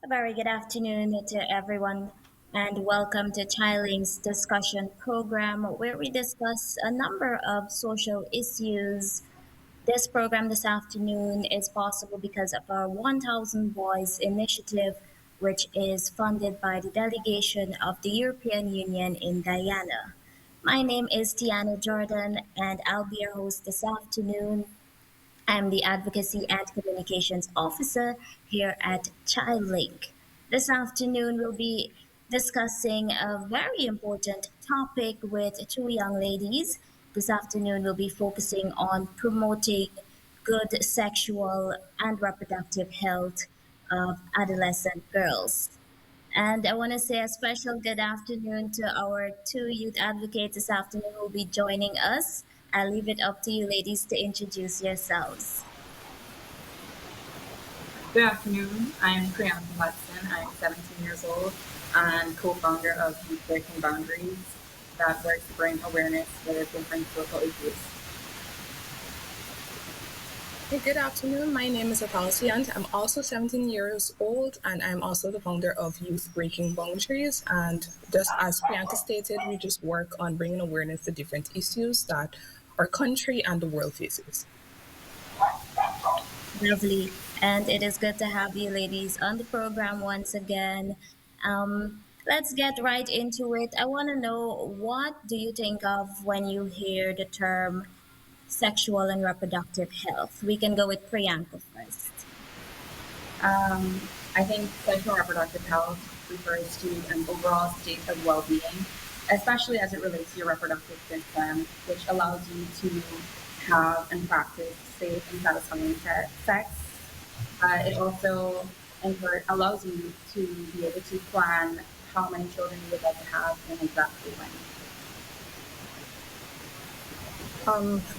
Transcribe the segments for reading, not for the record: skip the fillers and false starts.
A very good afternoon to everyone, and welcome to ChildLink's discussion program, where we discuss a number of social issues. This program this afternoon is possible because of our 1000 Boys initiative, which is funded by the Delegation of the European Union in Guyana. My name is Tiana Jordan, and I'll be your host this afternoon. I'm the Advocacy and Communications Officer here at ChildLink. This afternoon, we'll be discussing a very important topic with two young ladies. This afternoon, we'll be focusing on promoting good sexual and reproductive health of adolescent girls. And I want to say a special good afternoon to our two youth advocates this afternoon who will be joining us. I'll leave it up to you ladies to introduce yourselves. Good afternoon. I'm Priyanka Hudson. I'm 17 years old and co-founder of Youth Breaking Boundaries that works to bring awareness for different social issues. Hey, good afternoon. My name is Adolescent. I'm also 17 years old and I'm also the founder of Youth Breaking Boundaries. And just as Priyanka stated, we just work on bringing awareness to different issues that our country and the world faces. Lovely. And it is good to have you ladies on the program once again. Let's get right into it. I want to know, what do you think of when you hear the term sexual and reproductive health? We can go with Priyanka first. I think sexual and reproductive health refers to an overall state of well-being, especially as it relates to your reproductive system, which allows you to have and practice safe and satisfying sex. It also allows you to be able to plan how many children you would like to have and exactly when.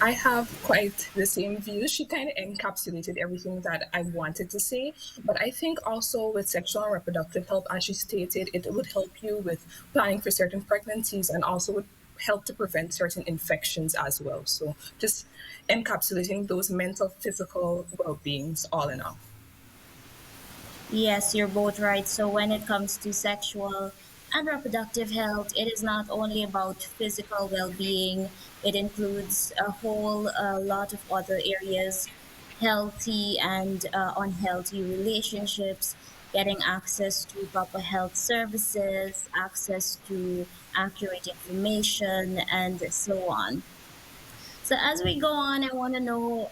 I have quite the same views. She kind of encapsulated everything that I wanted to say. But I think also with sexual and reproductive health, as she stated, it would help you with planning for certain pregnancies and also would help to prevent certain infections as well. So just encapsulating those mental, physical well-beings all in all. Yes, you're both right. So, when it comes to sexual and reproductive health, it is not only about physical well being, it includes a whole lot of other areas, healthy and unhealthy relationships, getting access to proper health services, access to accurate information, and so on. So as we go on, I want to know,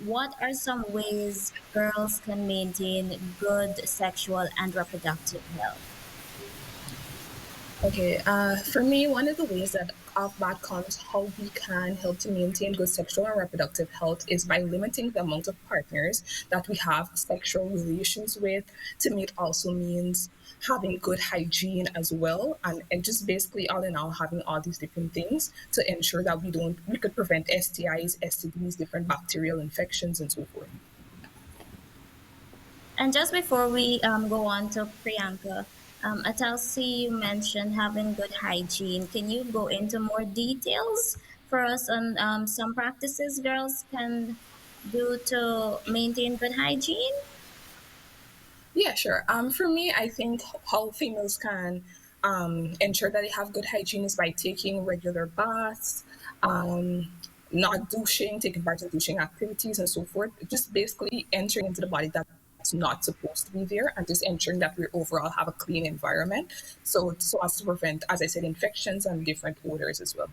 what are some ways girls can maintain good sexual and reproductive health? Okay, for me, one of the ways that of that comes how we can help to maintain good sexual and reproductive health is by limiting the amount of partners that we have sexual relations with. To me, it also means having good hygiene as well, and just basically all in all having all these different things to ensure that we could prevent STIs, STDs, different bacterial infections, and so forth. And just before we go on to Priyanka, Atalsi, you mentioned having good hygiene. Can you go into more details for us on some practices girls can do to maintain good hygiene? Yeah, sure. For me, I think how females can ensure that they have good hygiene is by taking regular baths, not douching, taking part in douching activities, and so forth. Just basically entering into the body that's not supposed to be there, and just ensuring that we overall have a clean environment. So as to prevent, as I said, infections and different odors as well.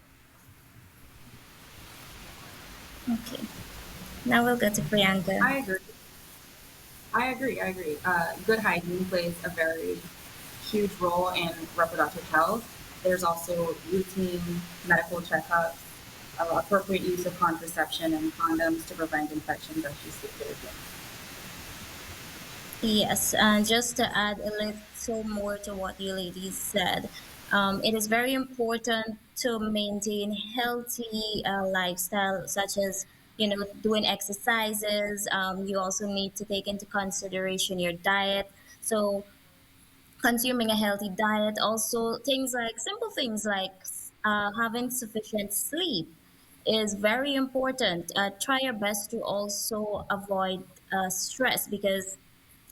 Okay. Now we'll go to Priyanka. I agree. I agree. Good hygiene plays a very huge role in reproductive health. There's also routine medical checkups, appropriate use of contraception and condoms to prevent infections, as you stated. Yes, and just to add a little more to what you ladies said, it is very important to maintain healthy lifestyle, such as doing exercises. You also need to take into consideration your diet. So consuming a healthy diet, also things like simple things like having sufficient sleep is very important. Try your best to also avoid stress because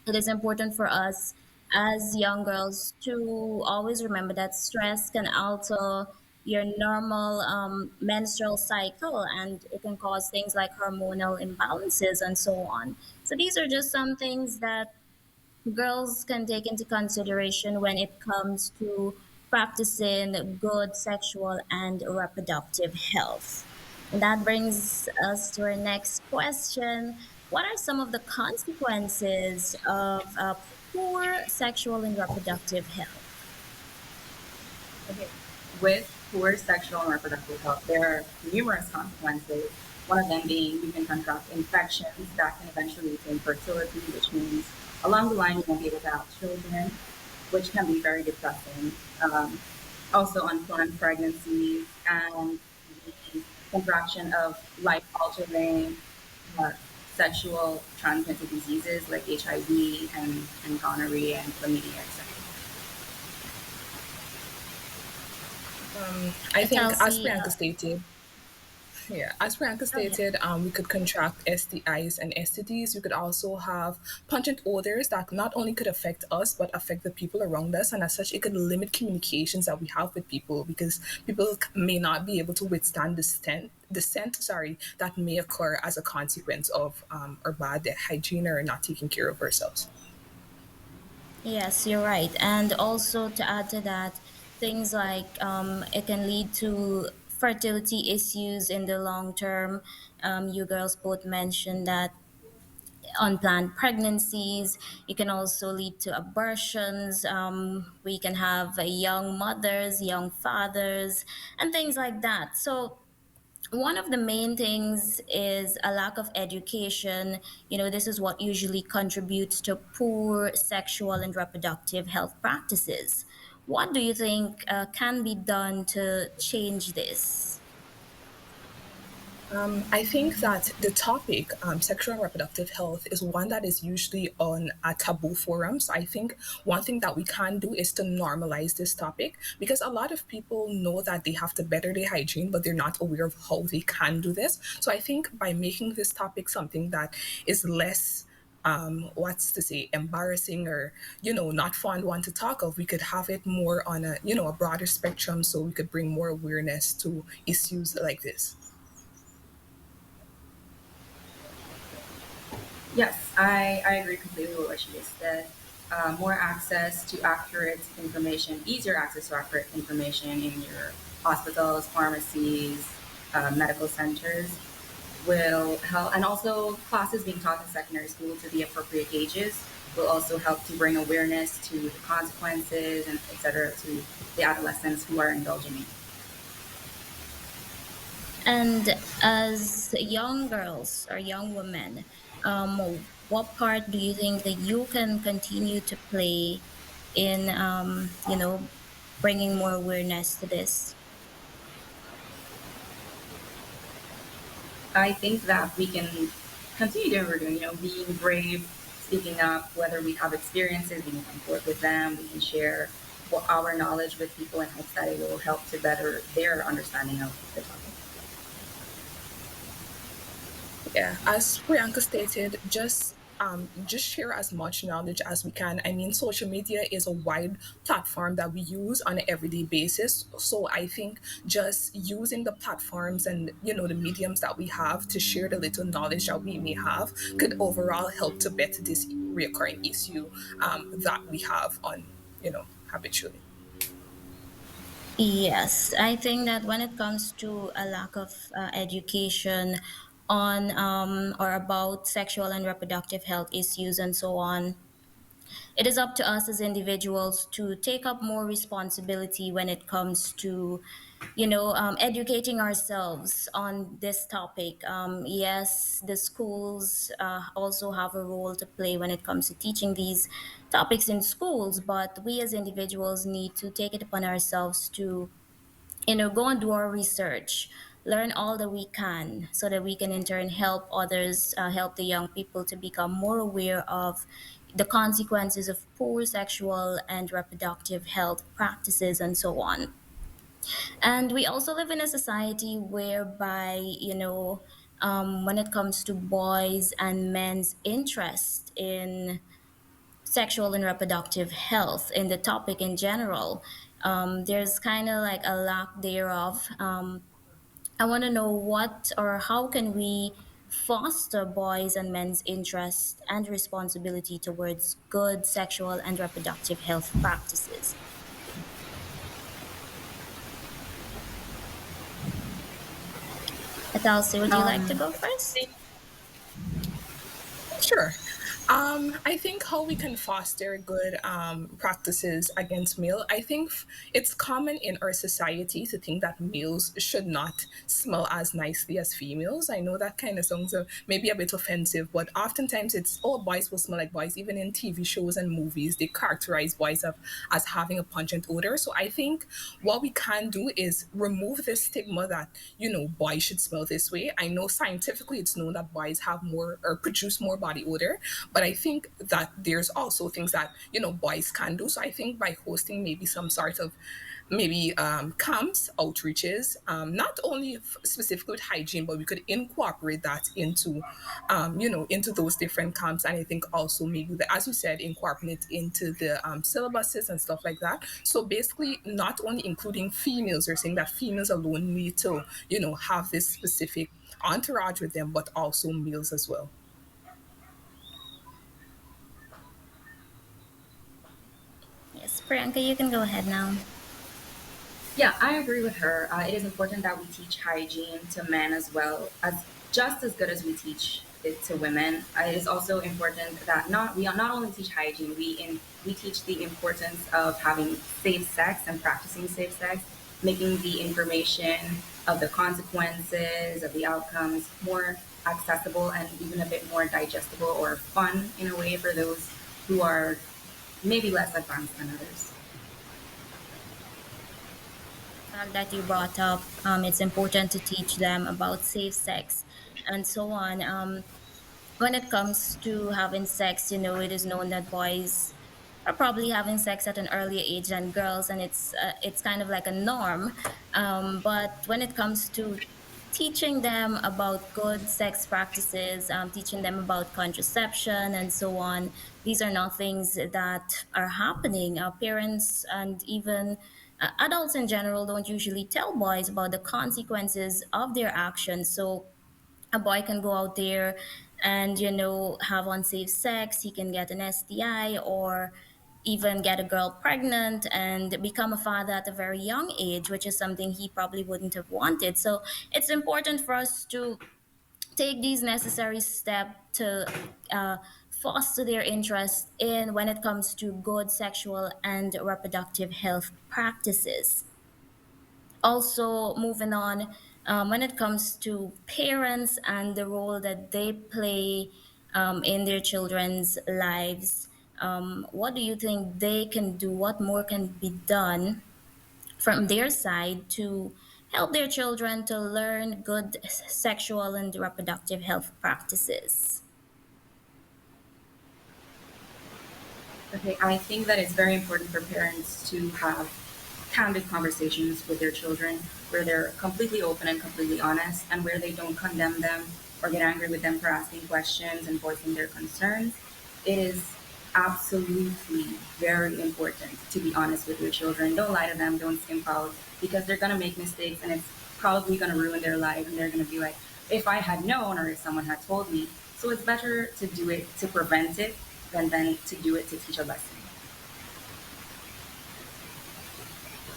It is important for us as young girls to always remember that stress can alter your normal menstrual cycle, and it can cause things like hormonal imbalances and so on. So these are just some things that girls can take into consideration when it comes to practicing good sexual and reproductive health. And that brings us to our next question. What are some of the consequences of poor sexual and reproductive health? Okay. With poor sexual and reproductive health, there are numerous consequences. One of them being you can contract infections that can eventually lead to infertility, which means along the line you won't be able to have children, which can be very depressing. Also, unplanned pregnancies and the contraction of life altering uh, sexual transmitted diseases like HIV and gonorrhea and chlamydia, etc. I think, as Chelsea, Priyanka stated, yeah, as Priyanka go ahead. stated, we could contract STIs and STDs. We could also have pungent odors that not only could affect us but affect the people around us, and as such, it could limit communications that we have with people because people may not be able to withstand the scent that may occur as a consequence of our bad hygiene or not taking care of ourselves. Yes, you're right. And also to add to that, things like it can lead to fertility issues in the long term. You girls both mentioned that unplanned pregnancies. It can also lead to abortions. We can have young mothers, young fathers, and things like that. So one of the main things is a lack of education. This is what usually contributes to poor sexual and reproductive health practices. What do you think can be done to change this? I think that the topic, sexual and reproductive health, is one that is usually on a taboo forums. I think one thing that we can do is to normalize this topic because a lot of people know that they have to better their hygiene, but they're not aware of how they can do this. So I think by making this topic something that is less what's to say embarrassing or not fun one to talk of, we could have it more on a broader spectrum so we could bring more awareness to issues like this. Yes, I agree completely with what she just said. More access to accurate information, easier access to accurate information in your hospitals, pharmacies, medical centers will help. And also, classes being taught in secondary school to the appropriate ages will also help to bring awareness to the consequences and et cetera to the adolescents who are indulging in. And as young girls or young women, what part do you think that you can continue to play in, bringing more awareness to this? I think that we can continue doing what we're doing, being brave, speaking up, whether we have experiences, we can come forth with them, we can share our knowledge with people in hopes that it will help to better their understanding of the topic. Yeah, as Priyanka stated, just share as much knowledge as we can. I mean, social media is a wide platform that we use on an everyday basis. So I think just using the platforms and the mediums that we have to share the little knowledge that we may have could overall help to better this recurring issue that we have on habitually. Yes, I think that when it comes to a lack of education on or about sexual and reproductive health issues and so on, it is up to us as individuals to take up more responsibility when it comes to educating ourselves on this topic. Yes, the schools also have a role to play when it comes to teaching these topics in schools, but we as individuals need to take it upon ourselves to go and do our research, learn all that we can so that we can in turn help others, help the young people to become more aware of the consequences of poor sexual and reproductive health practices and so on. And we also live in a society whereby when it comes to boys and men's interest in sexual and reproductive health in the topic in general. There's kind of like a lack thereof. I want to know what or how can we foster boys and men's interest and responsibility towards good sexual and reproductive health practices. Atalsi, would you like to Um, go first? Sure. I think how we can foster good practices against male. I think it's common in our society to think that males should not smell as nicely as females. I know that kind of sounds maybe a bit offensive, but oftentimes it's all boys will smell like boys. Even in TV shows and movies, they characterize boys as having a pungent odor. So I think what we can do is remove this stigma that boys should smell this way. I know scientifically it's known that boys have more or produce more body odor, but I think that there's also things that boys can do. So I think by hosting maybe some sort of maybe camps, outreaches, not only specifically with hygiene, but we could incorporate that into into those different camps. And I think also maybe as you said, incorporate it into the syllabuses and stuff like that. So basically not only including females, you're saying that females alone need to have this specific entourage with them, but also males as well. Yes, Priyanka, you can go ahead now. Yeah, I agree with her. It is important that we teach hygiene to men as well as just as good as we teach it to women. It is also important that not we not only teach hygiene, we teach the importance of having safe sex and practicing safe sex, making the information of the consequences of the outcomes more accessible and even a bit more digestible or fun in a way for those who are maybe less advanced than others. Fact that you brought up, it's important to teach them about safe sex and so on. When it comes to having sex, it is known that boys are probably having sex at an earlier age than girls, and it's kind of like a norm. But when it comes to teaching them about good sex practices, teaching them about contraception and so on, these are not things that are happening. Parents and even adults in general don't usually tell boys about the consequences of their actions. So a boy can go out there and have unsafe sex. He can get an STI or even get a girl pregnant and become a father at a very young age, which is something he probably wouldn't have wanted. So it's important for us to take these necessary steps to foster their interest in when it comes to good sexual and reproductive health practices. Also, moving on, when it comes to parents and the role that they play in their children's lives, what do you think they can do? What more can be done from their side to help their children to learn good sexual and reproductive health practices? Okay, I think that it's very important for parents to have candid conversations with their children where they're completely open and completely honest and where they don't condemn them or get angry with them for asking questions and voicing their concerns. It is absolutely very important to be honest with your children. Don't lie to them, don't skimp out because they're going to make mistakes and it's probably going to ruin their life and they're going to be like, if I had known or if someone had told me. So it's better to do it to prevent it than to do it to teach a lesson.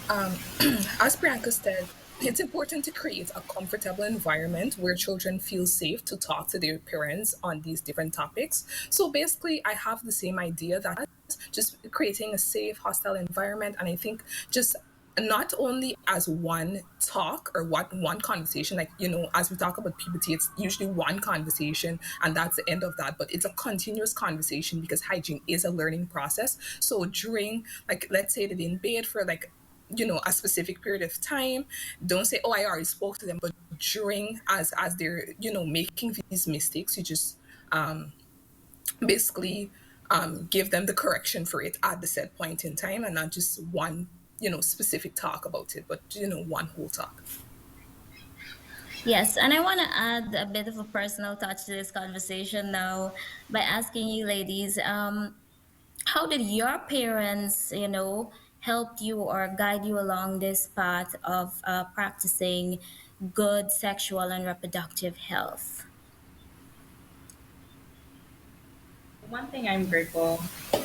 Um, as Priyanka said, it's important to create a comfortable environment where children feel safe to talk to their parents on these different topics. So basically, I have the same idea that just creating a safe, hostile environment. And I think just not only as one talk or one conversation, like, as we talk about puberty, it's usually one conversation and that's the end of that. But it's a continuous conversation because hygiene is a learning process. So during, like, let's say they're in bed for like, a specific period of time, don't say, oh, I already spoke to them. But during, as they're making these mistakes, you just basically give them the correction for it at the set point in time, and not just one specific talk about it, but one whole talk. Yes, and I want to add a bit of a personal touch to this conversation now by asking you, ladies. how did your parents, help you or guide you along this path of practicing good sexual and reproductive health? One thing I'm grateful,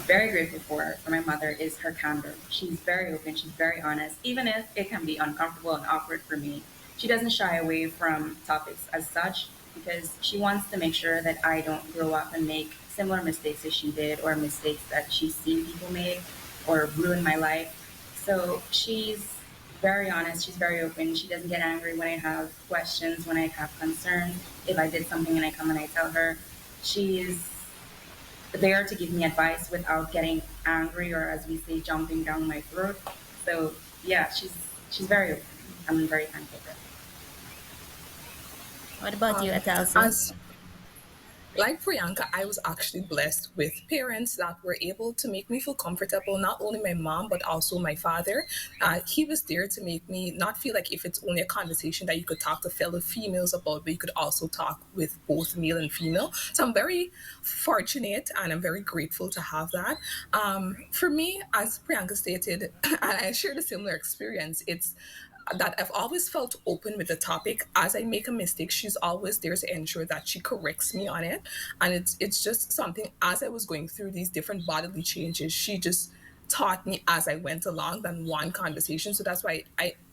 very grateful for my mother is her candor. She's very open, she's very honest, even if it can be uncomfortable and awkward for me. She doesn't shy away from topics as such because she wants to make sure that I don't grow up and make similar mistakes as she did or mistakes that she's seen people make or ruin my life. So she's very honest, she's very open. She doesn't get angry when I have questions, when I have concerns. If I did something and I come and I tell her, she's there to give me advice without getting angry or, as we say, jumping down my throat. So yeah, she's very open. I'm very thankful for her. What about you, Atalson? As like Priyanka, I was actually blessed with parents that were able to make me feel comfortable. Not only my mom, but also my father. He was there to make me not feel like if it's only a conversation that you could talk to fellow females about, but you could also talk with both male and female. So I'm very fortunate and I'm very grateful to have that. For me, as Priyanka stated, and I shared a similar experience. It's that I've always felt open with the topic. As I make a mistake, she's always there to ensure that she corrects me on it. And it's just something as I was going through these different bodily changes, she just taught me as I went along than one conversation. So that's why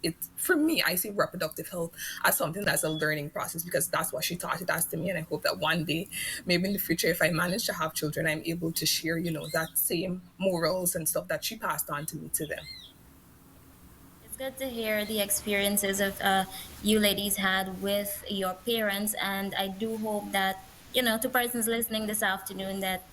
it for me, I see reproductive health as something that's a learning process because that's what she taught it as to me. And I hope that one day, maybe in the future, if I manage to have children, I'm able to share, that same morals and stuff that she passed on to me to them. It's good to hear the experiences of you ladies had with your parents, and I do hope that to persons listening this afternoon, that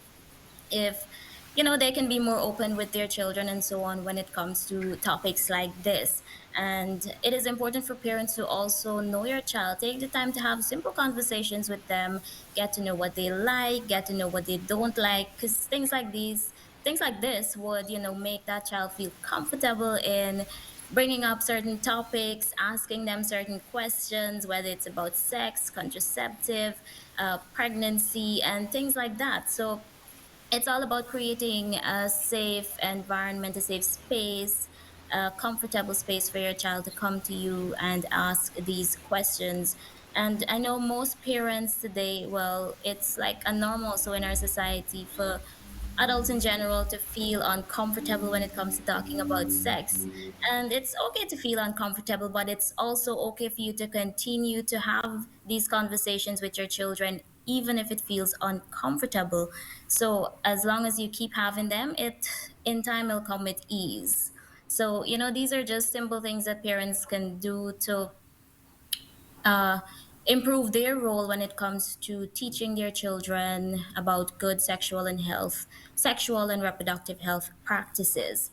if they can be more open with their children and so on when it comes to topics like this. And it is important for parents to also know your child, take the time to have simple conversations with them, get to know what they like, get to know what they don't like, because things like this would make that child feel comfortable in bringing up certain topics, asking them certain questions, whether it's about sex, contraceptive, pregnancy, and things like that. So it's all about creating a safe environment, a safe space, a comfortable space for your child to come to you and ask these questions. And I know most parents today, well, it's like a normal so in our society for adults in general to feel uncomfortable when it comes to talking about sex. And it's okay to feel uncomfortable, but it's also okay for you to continue to have these conversations with your children, even if it feels uncomfortable. So as long as you keep having them, it in time will come with ease. So, these are just simple things that parents can do to uh, improve their role when it comes to teaching their children about good sexual and reproductive health practices.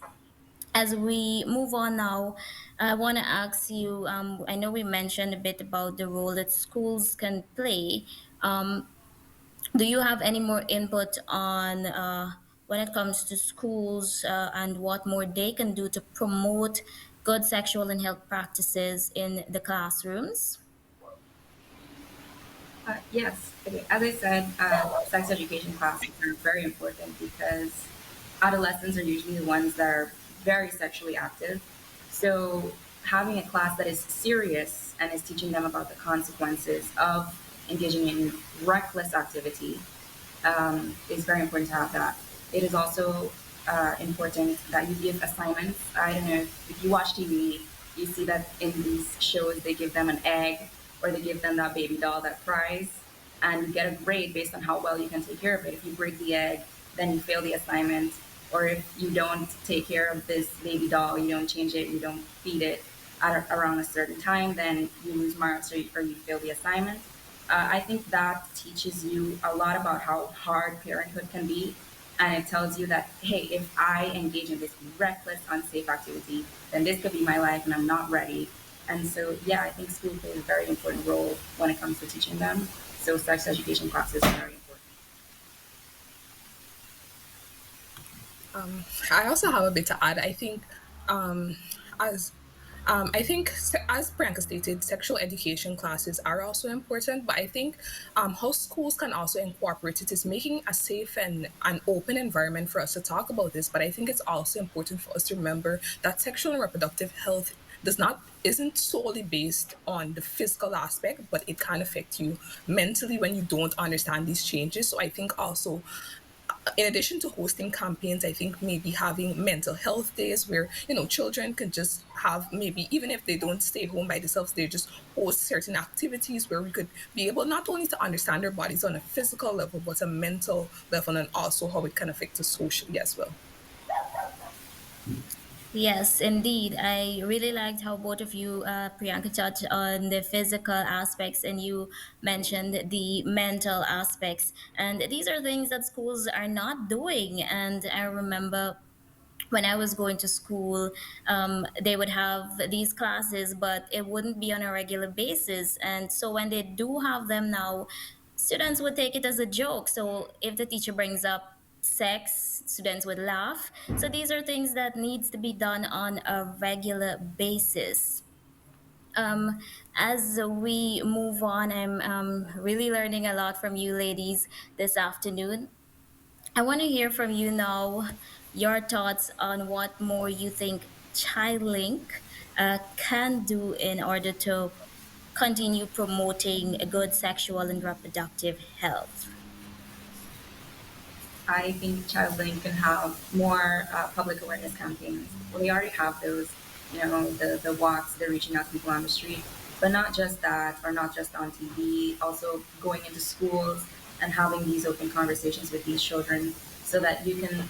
As we move on now, I want to ask you. I know we mentioned a bit about the role that schools can play. Do you have any more input on when it comes to schools and what more they can do to promote good sexual and health practices in the classrooms? Yes, okay. As I said, sex education classes are very important because adolescents are usually the ones that are very sexually active. So having a class that is serious and is teaching them about the consequences of engaging in reckless activity is very important to have that. It is also important that you give assignments. I don't know if you watch TV, you see that in these shows they give them an egg or they give them that baby doll that cries, and you get a grade based on how well you can take care of it. If you break the egg, then you fail the assignment. Or if you don't take care of this baby doll, you don't change it, you don't feed it around a certain time, then you lose marks or you fail the assignment. I think that teaches you a lot about how hard parenthood can be. And it tells you that, hey, if I engage in this reckless, unsafe activity, then this could be my life and I'm not ready. And so, yeah, I think school plays a very important role when it comes to teaching them. So, sex education classes are very important. I also have a bit to add. I think, um, as I think, as Priyanka stated, sexual education classes are also important, but I think how schools can also incorporate it is making a safe and an open environment for us to talk about this. But I think it's also important for us to remember that sexual and reproductive health isn't solely based on the physical aspect, but it can affect you mentally when you don't understand these changes. So I think also, in addition to hosting campaigns, I think maybe having mental health days where, children can just have, maybe even if they don't stay home by themselves, they just host certain activities where we could be able not only to understand their bodies on a physical level, but a mental level, and also how it can affect us socially as well. Yes, indeed. I really liked how both of you, Priyanka, touched on the physical aspects and you mentioned the mental aspects. And these are things that schools are not doing. And I remember when I was going to school, they would have these classes, but it wouldn't be on a regular basis. And so when they do have them now, students would take it as a joke. So if the teacher brings up sex, students would laugh. So these are things that needs to be done on a regular basis. Um, as we move on, I'm really learning a lot from you ladies this afternoon. I want to hear from you now your thoughts on what more you think ChildLink can do in order to continue promoting a good sexual and reproductive health. I think ChildLinK can have more public awareness campaigns. Well, they already have those, the walks, they're reaching out to people on the street, but not just that, or not just on TV, also going into schools and having these open conversations with these children so that you can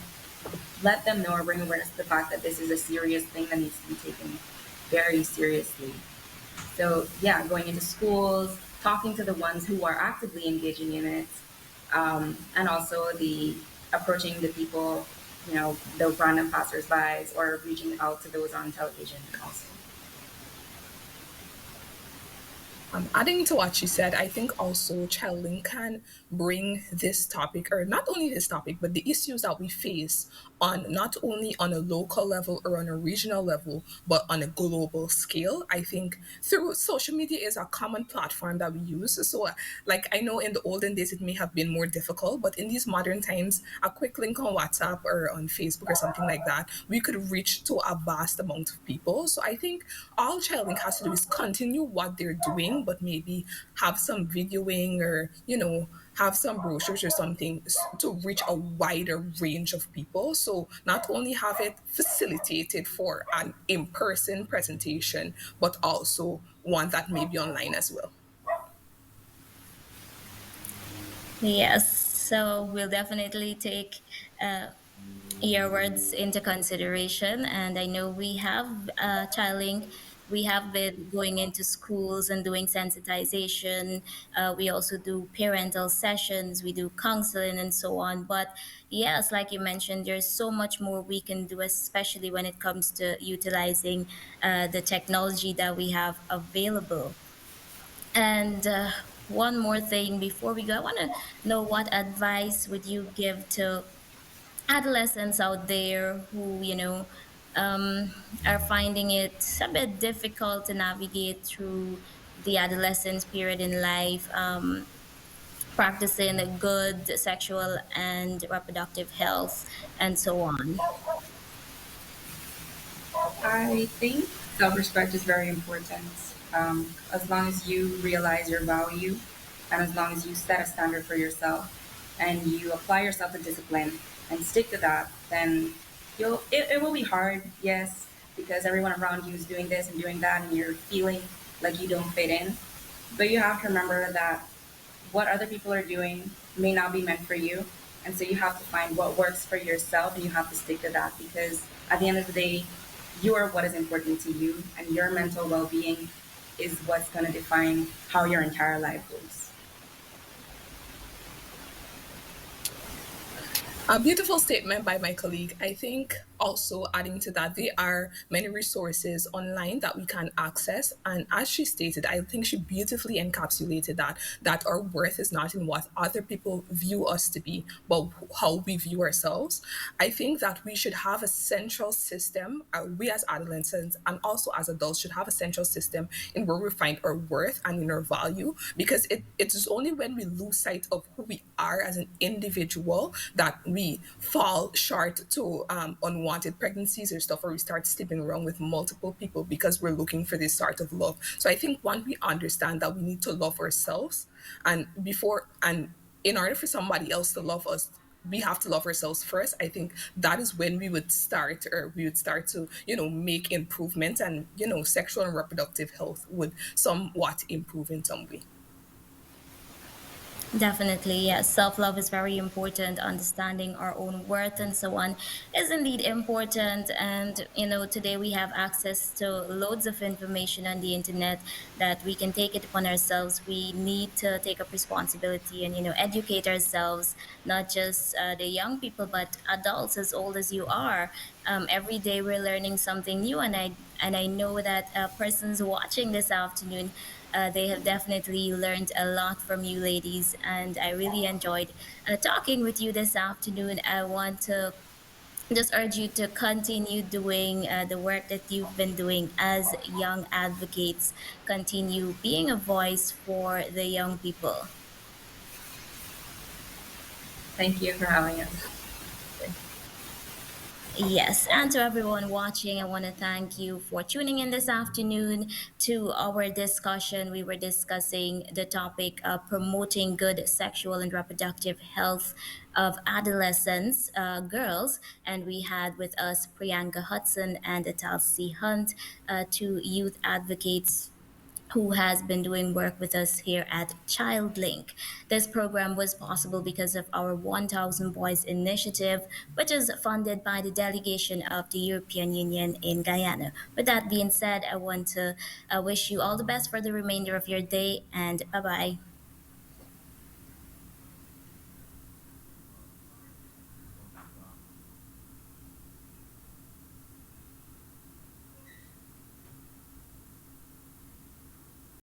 let them know or bring awareness to the fact that this is a serious thing that needs to be taken very seriously. So yeah, going into schools, talking to the ones who are actively engaging in it, and also the approaching the people, the random passersby, or reaching out to those on television also. Adding to what you said, I think also ChildLink can bring this topic, or not only this topic, but the issues that we face on not only on a local level or on a regional level, but on a global scale. I think through social media is a common platform that we use. So, like I know in the olden days it may have been more difficult, but in these modern times, a quick link on WhatsApp or on Facebook or something like that, we could reach to a vast amount of people. So I think all ChildLink has to do is continue what they're doing, but maybe have some videoing or, have some brochures or something to reach a wider range of people. So not only have it facilitated for an in-person presentation, but also one that may be online as well. Yes, so we'll definitely take uh, your words into consideration. And I know we have ChildLink. We have been going into schools and doing sensitization. We also do parental sessions. We do counseling and so on. But yes, like you mentioned, there's so much more we can do, especially when it comes to utilizing the technology that we have available. And one more thing before we go, I want to know what advice would you give to adolescents out there who are finding it a bit difficult to navigate through the adolescence period in life, practicing a good sexual and reproductive health and so on. I think self-respect is very important. As long as you realize your value, and as long as you set a standard for yourself, and you apply yourself to discipline and stick to that, then it will be hard, yes, because everyone around you is doing this and doing that, and you're feeling like you don't fit in. But you have to remember that what other people are doing may not be meant for you. And so you have to find what works for yourself and you have to stick to that because at the end of the day, you are what is important to you and your mental well being is what's going to define how your entire life goes. A beautiful statement by my colleague. I think also adding to that, there are many resources online that we can access. And as she stated, I think she beautifully encapsulated that our worth is not in what other people view us to be, but how we view ourselves. I think that we should have a central system, we as adolescents and also as adults should have a central system in where we find our worth and in our value, because it is only when we lose sight of who we are as an individual that we fall short to unwanted pregnancies or stuff, or we start sleeping around with multiple people because we're looking for this sort of love. So I think when we understand that we need to love ourselves, and in order for somebody else to love us, we have to love ourselves first. I think that is when we would start to, make improvements, and, sexual and reproductive health would somewhat improve in some way. Definitely, yes. Self love is very important. Understanding our own worth and so on is indeed important. And, today we have access to loads of information on the internet that we can take it upon ourselves. We need to take up responsibility and, educate ourselves, not just the young people, but adults as old as you are. Every day we're learning something new, and I know that persons watching this afternoon, they have definitely learned a lot from you ladies, and I really enjoyed talking with you this afternoon. I want to just urge you to continue doing the work that you've been doing as young advocates. Continue being a voice for the young people. Thank you for having us. Yes, and to everyone watching, I want to thank you for tuning in this afternoon to our discussion. We were discussing the topic of promoting good sexual and reproductive health of adolescents, girls, and we had with us Priyanka Hudson and Atalsi Hunt, two youth advocates who has been doing work with us here at ChildLinK. This program was possible because of our 1000 Boys initiative, which is funded by the delegation of the European Union in Guyana. With that being said, I want to wish you all the best for the remainder of your day, and bye bye.